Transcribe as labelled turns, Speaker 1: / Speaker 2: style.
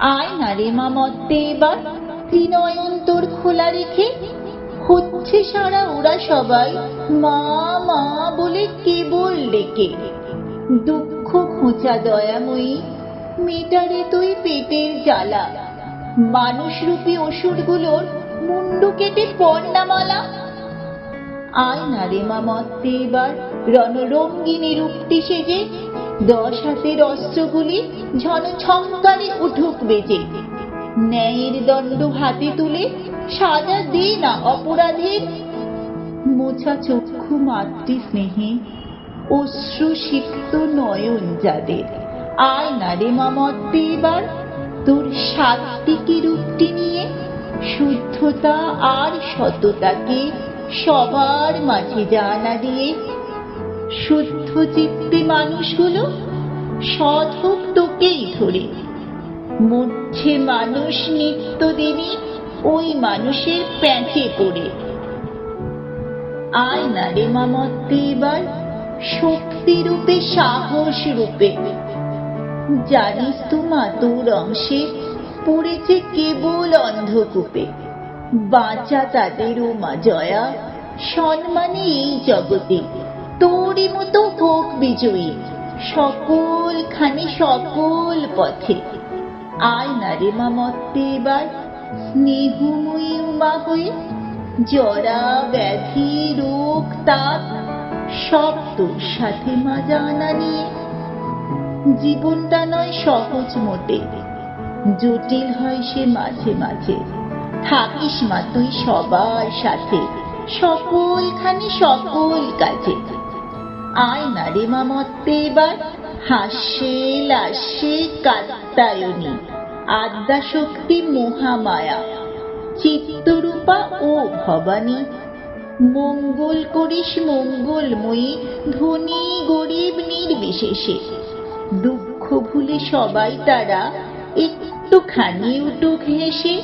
Speaker 1: আয় না রে মা মত্তে এবার, ত্রিনয়ন তোর খোলা রেখে। হচ্ছে সারা ওরা সবাই মা মা বলে কেবল ডেকে। দুঃখ খোঁচা দয়াময়ী, মেটারে তুই পেটের জ্বালা। মানুষরূপী অসুরগুলোর মুন্ডু কেটে পর্ণামালা। আয় না রে মা মত্তে এবার, রণরঙ্গিনী রূপটি সেজে। 10 হাতের অস্ত্রগুলি ঝন ঝংকারে উঠুক বেজে। ন্যায়ের দণ্ড হাতে তুলে সাজা দে না অপরাধের। মোছা চক্ষু মাতৃ স্নেহে, অশ্রু সিক্ত নয়ন যাদের। আয় না রে মা মত্তে এবার, তোর সাত্ত্বিকী রূপটি নিয়ে। শুদ্ধতা আর সততাকে সবার মাঝে জানা দিয়ে। শুদ্ধ চিত্তে মানুষগুলো সৎ হোক তোকেই ধরে। মরছে মানুষ নিত্যদিনই ওই মানুষের প্যাঁচে পড়ে। আয় না রে মা মত্তে এবার, শক্তি রূপে সাহস রূপে। জানিস তো মা তোর অংশে পড়েছে কেবল অন্ধকূপে। বাঁচা তাদেরও মা জয়া, সম্মানে এই জগতে। তোরই মতো হোক বিজয়ী সকলখানি সকল পথে। আয় না রে মা মত্তে এবার, স্নেহময়ী উমা হয়ে। জরা ব্যাধি রোগ তাপ সব তোর সাথে মা জানা নিয়ে। জীবনটা নয় সহজ মোটে, জটিল হয় সে মাঝে মাঝে। থাকিস মা তুই সবার সাথে, সকলখানি সকল কাজে। আয় না রে মা মত্তে এবার, হাস্যে লাস্যে কাত্যায়নী। আদ্যাশক্তি মহামায়া, চিত্তরূপা ও ভবানী। মঙ্গল করিস মঙ্গলময়ী, ধনী গরিব নির্বিশেষে। দুঃখ ভুলে সবাই তারা একটুখানি উঠুক হেসে।